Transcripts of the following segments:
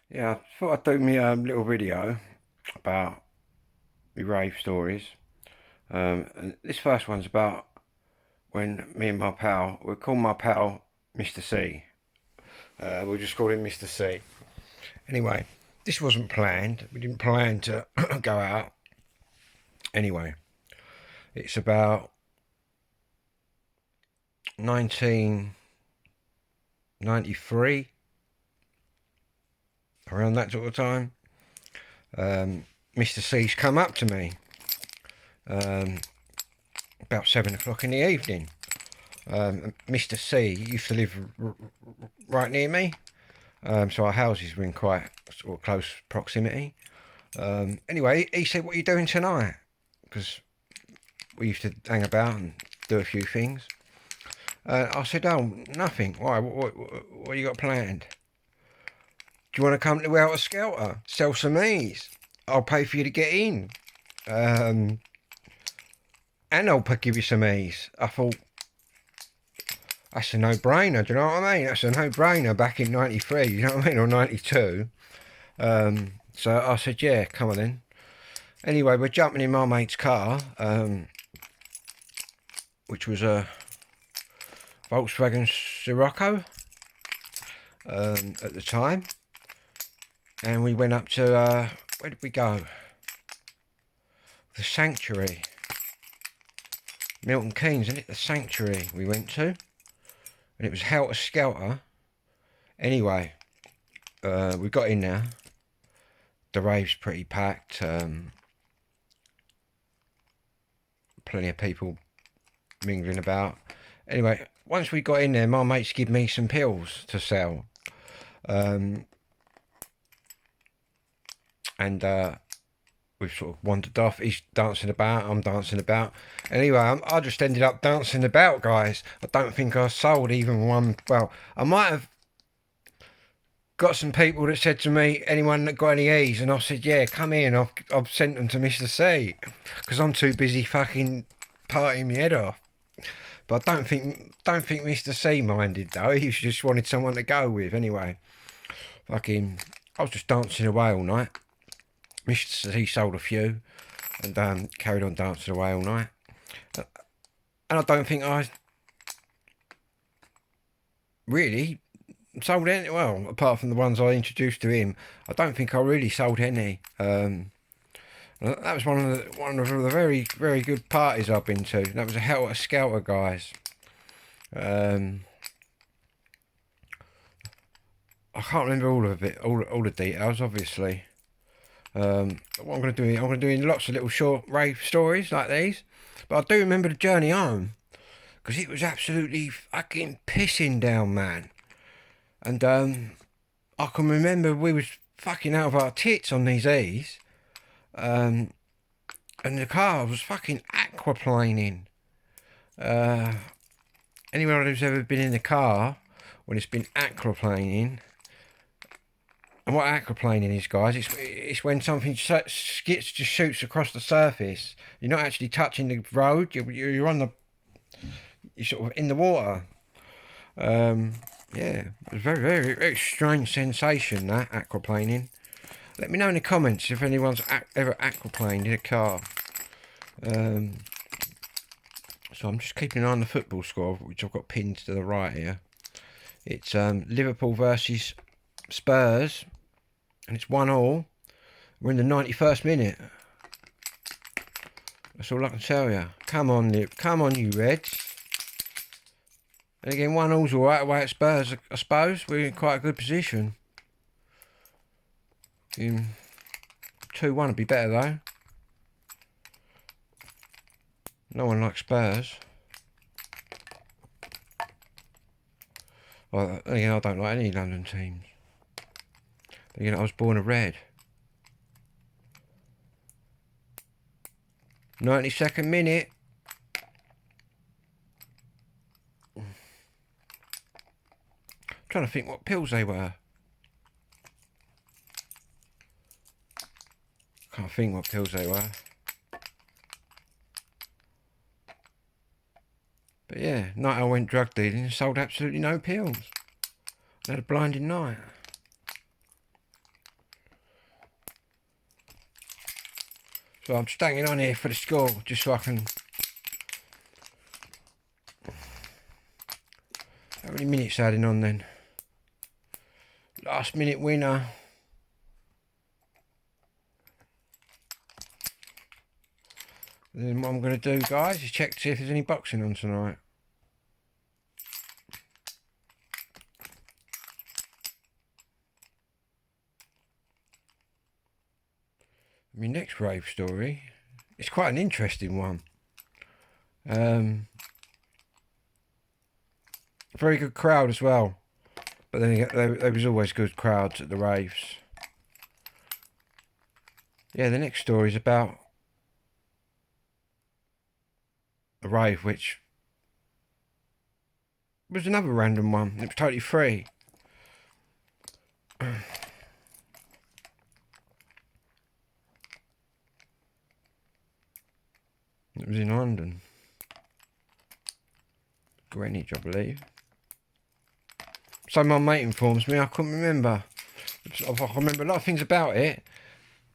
Yeah, I thought I'd do me little video about my rave stories. And this first one's about when me and my pal, we call my pal Mr. C. We'll just call him Mr. C. Anyway, this wasn't planned. We didn't plan to go out. Anyway, it's about 1993, around that sort of time. Mr. C's come up to me about 7 o'clock in the evening. Mr. C used to live right near me, so our houses were in quite sort of close proximity. Anyway, he said, "What are you doing tonight?" Because we used to hang about and do a few things. I said, "Oh, nothing. Why? What you got planned? Do you want to come to Helter Skelter? Sell some ease. I'll pay for you to get in, and I'll give you some ease." I thought, that's a no-brainer, do you know what I mean? That's a no-brainer back in 93, you know what I mean, or 92. So I said, yeah, come on then. Anyway, we're jumping in my mate's car, which was a Volkswagen Scirocco at the time. And we went up to, where did we go? The Sanctuary. Milton Keynes, isn't it? The Sanctuary we went to. And it was Helter Skelter. Anyway, we got in there. The rave's pretty packed. Plenty of people mingling about. Anyway, once we got in there, my mates give me some pills to sell. And we've sort of wandered off. He's dancing about, I'm dancing about. Anyway, I just ended up dancing about, guys. I don't think I sold even one. Well, I might have got some people that said to me, anyone that got any E's? And I said, yeah, come in. I've sent them to Mr. C. Because I'm too busy fucking partying my head off. But I don't think Mr. C minded though. He just wanted someone to go with. Anyway, fucking, I was just dancing away all night. Mr. C sold a few and carried on dancing away all night. And I don't think I really sold any. Well, apart from the ones I introduced to him, I don't think I really sold any. That was one of the very good parties I've been to. That was a Helter Skelter, guys. I can't remember all of it, all the details, obviously. What I'm going to do, I'm going to do lots of little short rave stories like these. But I do remember the journey home, because it was absolutely fucking pissing down, man. And I can remember we was fucking out of our tits on these E's. And the car was fucking aquaplaning. Anyone who's ever been in the car when it's been aquaplaning, and what aquaplaning is, guys, it's when something just shoots across the surface. You're not actually touching the road. You're on the, you're sort of in the water. Yeah, it was a very strange sensation, that aquaplaning. Let me know in the comments if anyone's ever aquaplaned in a car. So I'm just keeping an eye on the football score, which I've got pinned to the right here. It's Liverpool versus Spurs, and it's 1-1. We're in the 91st minute. That's all I can tell you. Come on, come on, you Reds. And again, 1-1's all right away at Spurs, I suppose. We're in quite a good position. 2-1 would be better, though. No one likes Spurs. Well, again, I don't like any London teams. But again, I was born a Red. 92nd minute. Trying to think what pills they were. Can't think what pills they were. But yeah, night I went drug dealing and sold absolutely no pills. I had a blinding night. So I'm just hanging on here for the score, just so I can... How many minutes adding on then? Last minute winner. And then what I'm going to do, guys, is check to see if there's any boxing on tonight. My next rave story, it's quite an interesting one. Very good crowd as well, but then there was always good crowds at the raves. Yeah, the next story is about a rave which was another random one. It was totally free. It was in London, Greenwich, I believe. So my mate informs me, I couldn't remember. I can remember a lot of things about it,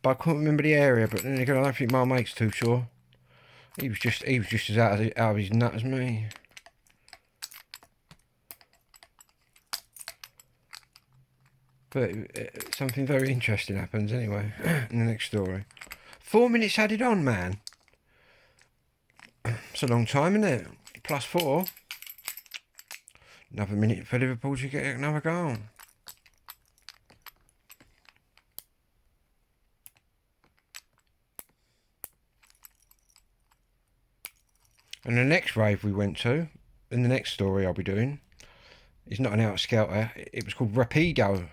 but I couldn't remember the area. But then again, I don't think my mate's too sure. He was just as out of his nut as me. But something very interesting happens anyway in the next story. 4 minutes added on, man. It's a long time, isn't it? +4. Another minute for Liverpool to get another goal. And the next rave we went to, in the next story I'll be doing, is not an skelter. It was called Rapido.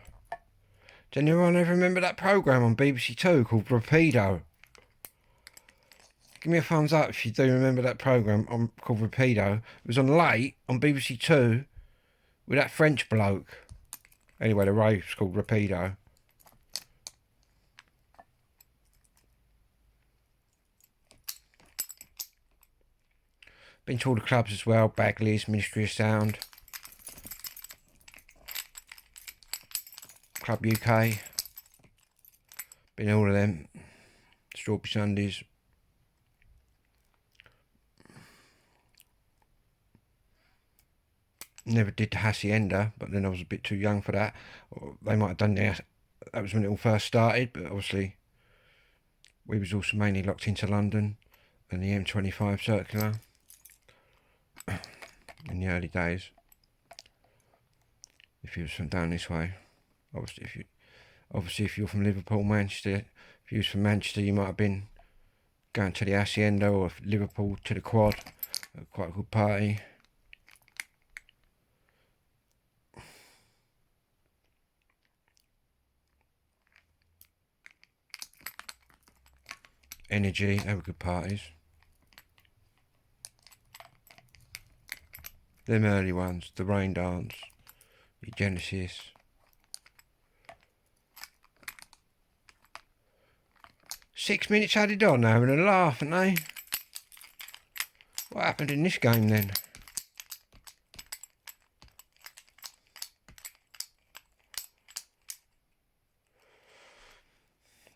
Does anyone ever remember that programme on BBC Two called Rapido? Give me a thumbs up if you do remember that programme called Rapido. It was on late on BBC Two with that French bloke. Anyway, the rave was called Rapido. Been to all the clubs as well. Bagley's, Ministry of Sound, Club UK. Been all of them. Strawberry Sundays. Never did the Hacienda, but then I was a bit too young for that. They might have done that. That was when it all first started, but obviously we was also mainly locked into London and the M25 circular in the early days. If you was from down this way, obviously if you're from Liverpool, Manchester, if you was from Manchester, you might have been going to the Hacienda, or Liverpool to the Quad. Quite a good party. Energy, they were good parties. Them early ones, the Rain Dance, the Genesis. Six minutes added on, having a laugh, aren't they? What happened in this game then?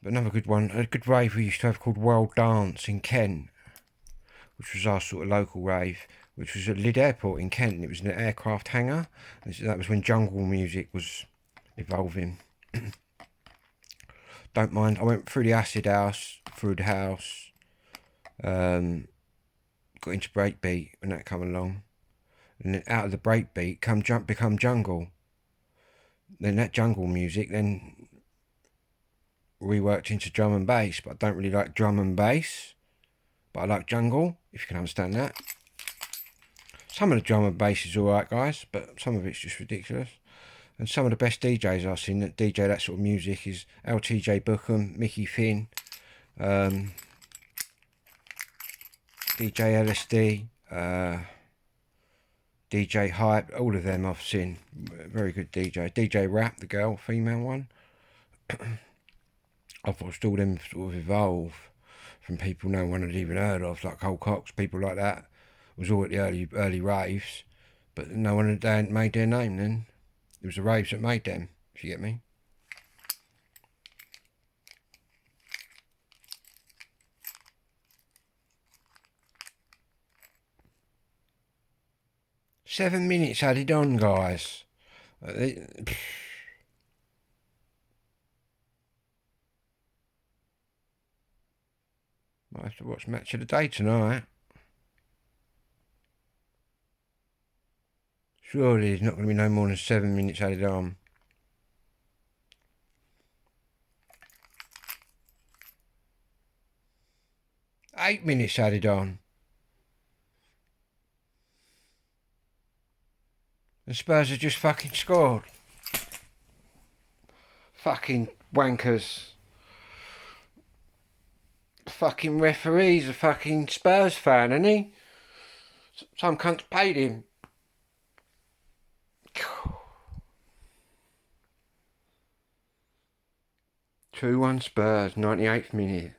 But another good one, a good rave we used to have called World Dance in Kent, which was our sort of local rave, which was at Lyd Airport in Kent, and it was in an aircraft hangar. That was when jungle music was evolving. Don't mind, I went through the acid house, through the house, got into breakbeat when that come along, and then out of the breakbeat become jungle. Then that jungle music then reworked into drum and bass, but I don't really like drum and bass, but I like jungle, if you can understand that. Some of the drum and bass is alright, guys, but some of it's just ridiculous. And some of the best DJs I've seen that DJ that sort of music is LTJ Bookham, Mickey Finn, DJ LSD, DJ Hype, all of them I've seen. Very good DJ. DJ Rap, the girl, female one. I've watched all them sort of evolve from people no one had even heard of, like Cole Cox, people like that. It was all at the early raves, but no one had made their name then. It was the raves that made them, if you get me. 7 minutes added on, guys. Might have to watch Match of the Day tonight. Surely there's not going to be no more than 7 minutes added on. Eight minutes added on. And Spurs have just fucking scored. Fucking wankers. Fucking referee's a fucking Spurs fan, isn't he? Some cunt's paid him. 2-1 Spurs, 98th minute.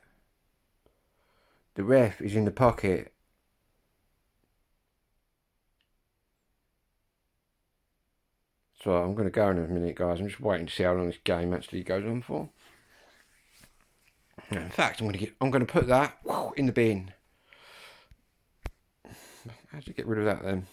The ref is in the pocket. So I'm going to go in a minute, guys. I'm just waiting to see how long this game actually goes on for. In fact, I'm going to put that in the bin. How do you get rid of that then?